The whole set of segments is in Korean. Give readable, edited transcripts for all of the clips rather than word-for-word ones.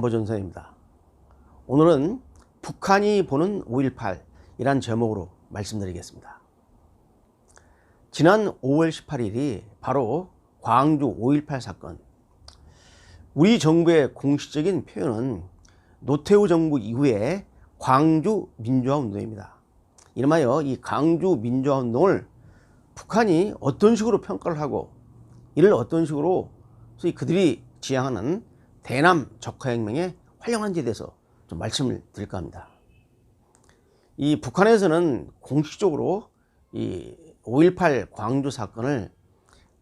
안보전선입니다. 오늘은 북한이 보는 5.18이란 제목으로 말씀드리겠습니다. 지난 5월 18일이 바로 광주 5.18 사건. 우리 정부의 공식적인 표현은 노태우 정부 이후에 광주 민주화 운동입니다. 이름하여 이 광주 민주화 운동을 북한이 어떤 식으로 평가를 하고 이를 어떤 식으로 소위 그들이 지향하는 대남 적화혁명에 활용하는지에 대해서 좀 말씀을 드릴까 합니다. 이 북한에서는 공식적으로 이 5.18 광주 사건을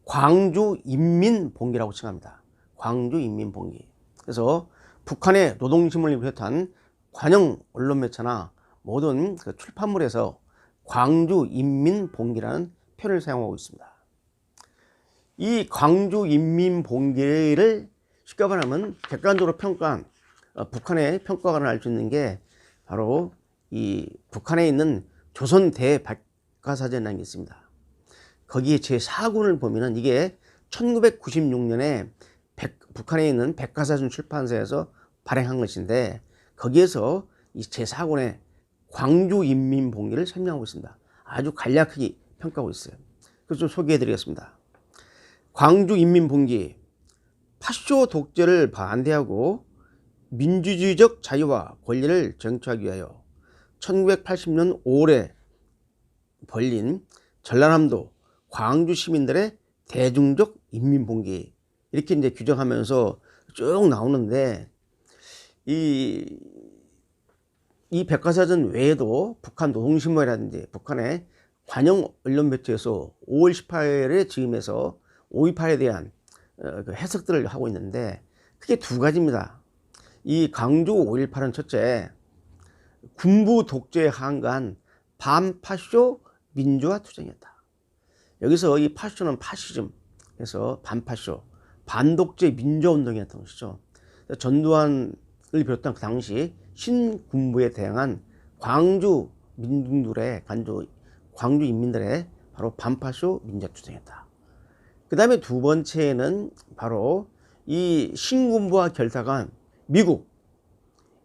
광주 인민봉기라고 칭합니다. 광주 인민봉기. 그래서 북한의 노동신문을 비롯한 관영 언론 매체나 모든 그 출판물에서 광주 인민봉기라는 표현을 사용하고 있습니다. 이 광주 인민봉기를 쉽게 말하면 객관적으로 평가한 북한의 평가관을 알 수 있는 게 바로 이 북한에 있는 조선 대백과사전이라는 게 있습니다. 거기에 제4권을 보면은 이게 1996년에 북한에 있는 백과사전 출판사에서 발행한 것인데 거기에서 이 제4권의 광주 인민봉기를 설명하고 있습니다. 아주 간략하게 평가하고 있어요. 그래서 좀 소개해 드리겠습니다. 광주 인민봉기, 파쇼 독재를 반대하고 민주주의적 자유와 권리를 쟁취하기 위하여 1980년 5월에 벌린 전라남도 광주 시민들의 대중적 인민봉기, 이렇게 이제 규정하면서 쭉 나오는데 이 백과사전 외에도 북한 노동신문이라든지 북한의 관영 언론 매체에서 5월 18일에 즈음해서 5.18에 대한 해석들을 하고 있는데 크게 두 가지입니다. 이 광주 5.18은 첫째, 군부 독재에 항거한 반파쇼 민주화 투쟁이었다. 여기서 이 파쇼는 파시즘, 그래서 반파쇼, 반독재 민주화운동이었던 것이죠. 전두환을 비롯한 그 당시 신군부에 대항한 광주 민중들의 광주 인민들의 바로 반파쇼 민주화 투쟁이었다. 그 다음에 두 번째는 바로 이 신군부와 결탁한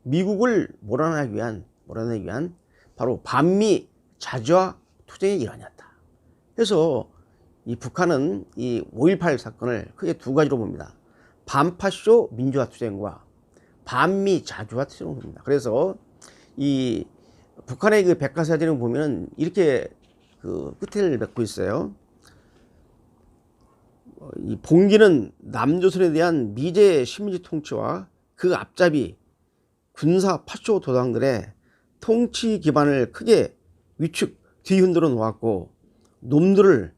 미국을 몰아내기 위한 바로 반미 자주화 투쟁의 일환이었다. 그래서 이 북한은 이 5.18 사건을 크게 두 가지로 봅니다. 반파쇼 민주화 투쟁과 반미 자주화 투쟁을 봅니다. 그래서 이 북한의 그 백과사전을 보면은 이렇게 그 끝을 맺고 있어요. 이 봉기는 남조선에 대한 미제 식민지 통치와 그 앞잡이 군사 파쇼 도당들의 통치 기반을 크게 위축 뒤흔들어 놓았고 놈들을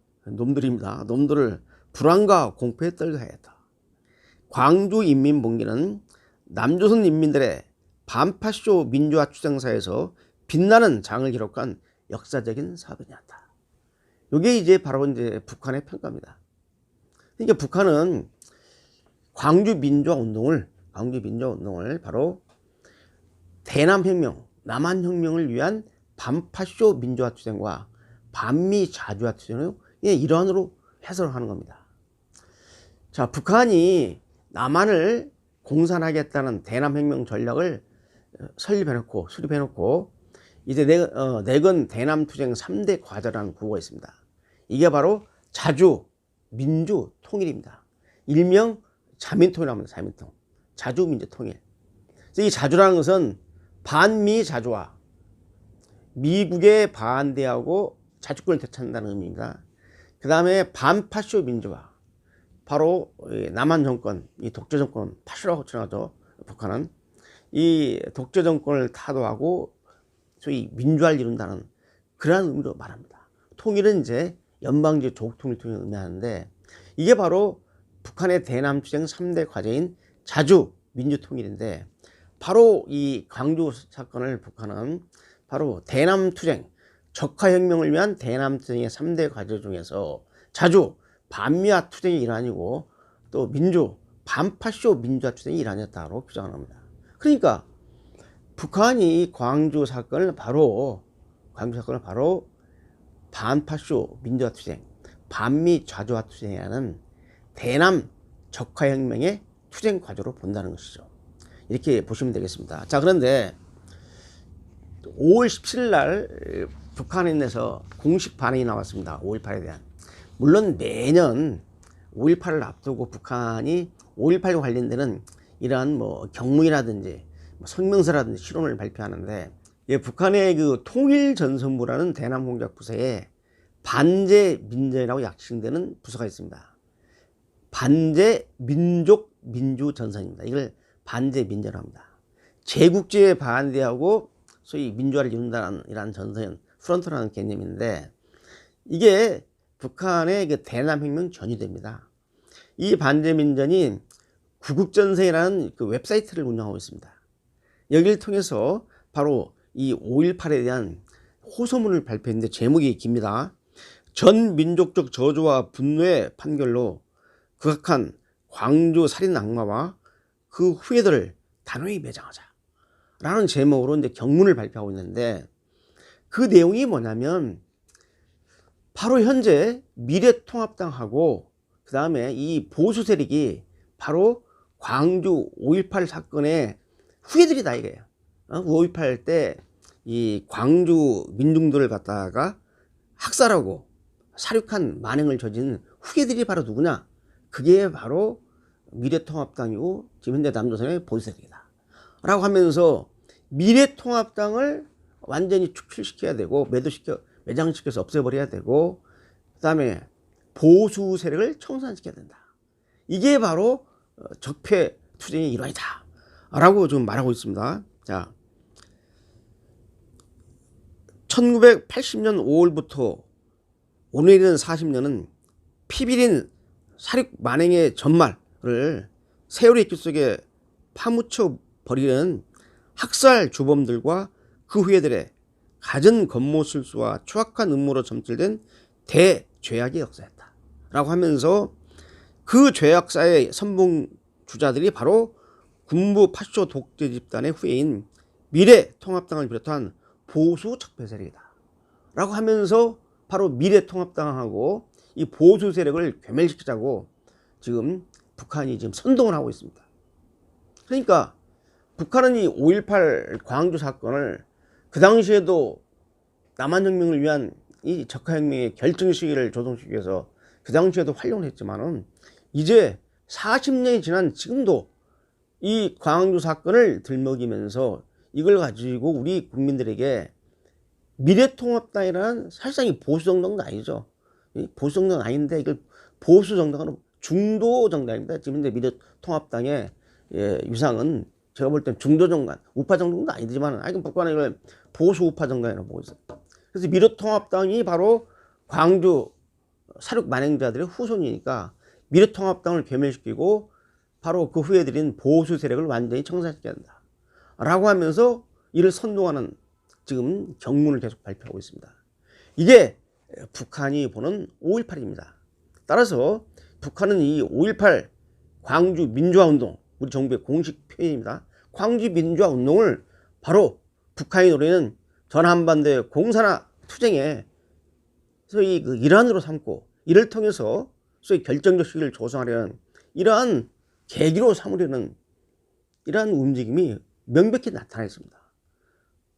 불안과 공포에 떨게 하였다. 광주 인민봉기는 남조선 인민들의 반파쇼 민주화 투쟁사에서 빛나는 장을 기록한 역사적인 사건이었다. 이게 이제 바로 이제 북한의 평가입니다. 그러니까 북한은 광주 민주화 운동을 바로 대남혁명, 남한혁명을 위한 반파쇼 민주화 투쟁과 반미 자주화 투쟁의 일환으로 해석을 하는 겁니다. 자, 북한이 남한을 공산하겠다는 대남혁명 전략을 수립해놓고 이제 내건 대남투쟁 3대 과제라는 구호가 있습니다. 이게 바로 자주, 민주, 통일입니다. 일명 자민통이라고 합니다. 자민통. 자주, 민주, 통일. 이 자주라는 것은 반미 자주화, 미국에 반대하고 자주권을 되찾는다는 의미입니다. 그 다음에 반파쇼 민주화, 바로 남한 정권, 이 독재 정권, 파쇼라고 칭하죠. 북한은 이 독재 정권을 타도하고 소위 민주화를 이룬다는 그러한 의미로 말합니다. 통일은 이제 연방제 조국 통일을 의미하는데 이게 바로 북한의 대남투쟁 3대 과제인 자주 민주통일인데 바로 이 광주 사건을 북한은 바로 대남투쟁, 적화혁명을 위한 대남투쟁의 3대 과제 중에서 자주 반미화 투쟁의 일환이고 또 반파쇼 민주화 투쟁의 일환이었다고 규정을 합니다. 그러니까 북한이 광주 사건을 바로 반파쇼 민주화 투쟁, 반미 자주화 투쟁이라는 대남 적화혁명의 투쟁 과제로 본다는 것이죠. 이렇게 보시면 되겠습니다. 자, 그런데 5월 17일 날 북한에 대해서 공식 반응이 나왔습니다. 5.18에 대한. 물론 매년 5.18을 앞두고 북한이 5.18과 관련되는 이러한 뭐 경문이라든지 성명서라든지 실론을 발표하는데, 예, 북한의 그 통일전선부라는 대남공작 부서에 반제민전이라고 약칭되는 부서가 있습니다. 반제민족민주전선입니다. 이걸 반제민전이라고 합니다. 제국주의에 반대하고 소위 민주화를 이룬다는 이러한 전선, 프런트라는 개념인데, 이게 북한의 그 대남혁명 전유대입니다. 이 반제민전이 구국전선이라는 그 웹사이트를 운영하고 있습니다. 여기를 통해서 바로 이 5.18에 대한 호소문을 발표했는데, 제목이 깁니다. 전 민족적 저주와 분노의 판결로 극악한 광주 살인 악마와 그 후예들을 단호히 매장하자 라는 제목으로 이제 경문을 발표하고 있는데, 그 내용이 뭐냐면 바로 현재 미래통합당하고 그 다음에 이 보수 세력이 바로 광주 5.18 사건의 후예들이다 이거예요. 5.18 때 이 광주 민중들을 갖다가 학살하고 살육한 만행을 저지른 후예들이 바로 누구냐? 그게 바로 미래통합당이고 지금 현재 남조선의 보수 세력이다 라고 하면서 미래통합당을 완전히 축출시켜야 되고 매장시켜서 없애버려야 되고, 그 다음에 보수 세력을 청산시켜야 된다. 이게 바로 적폐 투쟁의 일환이다 라고 좀 말하고 있습니다. 자, 1980년 5월부터 오늘이른 40년은 피비린 살육 만행의 전말을 세월의 이끼 속에 파묻혀 버리는 학살 주범들과 그 후예들의 갖은 겉모술수와 추악한 음모로 점철된 대죄악의 역사였다 라고 하면서, 그 죄악사의 선봉주자들이 바로 군부 파쇼 독재 집단의 후예인 미래통합당을 비롯한 보수 적폐 세력이다 라고 하면서 바로 미래통합당하고 이 보수 세력을 괴멸시키자고 지금 북한이 지금 선동을 하고 있습니다. 그러니까 북한은 이 5.18 광주 사건을 그 당시에도 남한혁명을 위한 이 적화혁명의 결정 시기를 조성시키기 위해서 그 당시에도 활용을 했지만은, 이제 40년이 지난 지금도 이 광주 사건을 들먹이면서 이걸 가지고 우리 국민들에게 미래통합당이라는, 사실상 이 보수정당도 아니죠. 보수정당은 아닌데 이걸 보수정당은 중도정당입니다. 지금 현재 미래통합당의 위상은 제가 볼 땐 중도정당, 우파정당도 아니지만 하여간 북한은 이걸 보수우파정당이라고 보고 있어요. 그래서 미래통합당이 바로 광주 살육 만행자들의 후손이니까 미래통합당을 괴멸시키고 바로 그 후예들인 보수 세력을 완전히 청산시켜야 한다 라고 하면서 이를 선동하는 지금 경문을 계속 발표하고 있습니다. 이게 북한이 보는 5.18입니다. 따라서 북한은 이 5.18 광주 민주화운동, 우리 정부의 공식 표현입니다. 광주 민주화운동을 바로 북한이 노리는 전한반도의 공산화 투쟁의 소위 그 일환으로 삼고, 이를 통해서 소위 결정적 시기를 조성하려는 이러한 계기로 삼으려는 이러한 움직임이 명백히 나타나 있습니다.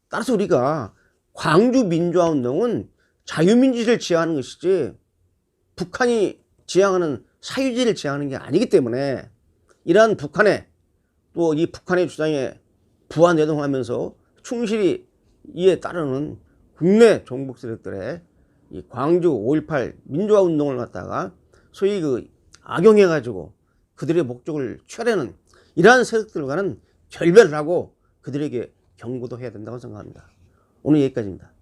따라서 우리가 광주 민주화운동은 자유민주주의를 지향하는 것이지 북한이 지향하는 사유주의를 지향하는 게 아니기 때문에, 이러한 북한의 또 이 북한의 주장에 부안대동하면서 충실히 이에 따르는 국내 종북 세력들의 이 광주 5.18 민주화 운동을 갖다가 소위 그 악용해 가지고 그들의 목적을 취하려는 이러한 세력들과는 결별을 하고 그들에게 경고도 해야 된다고 생각합니다. 오늘 여기까지입니다.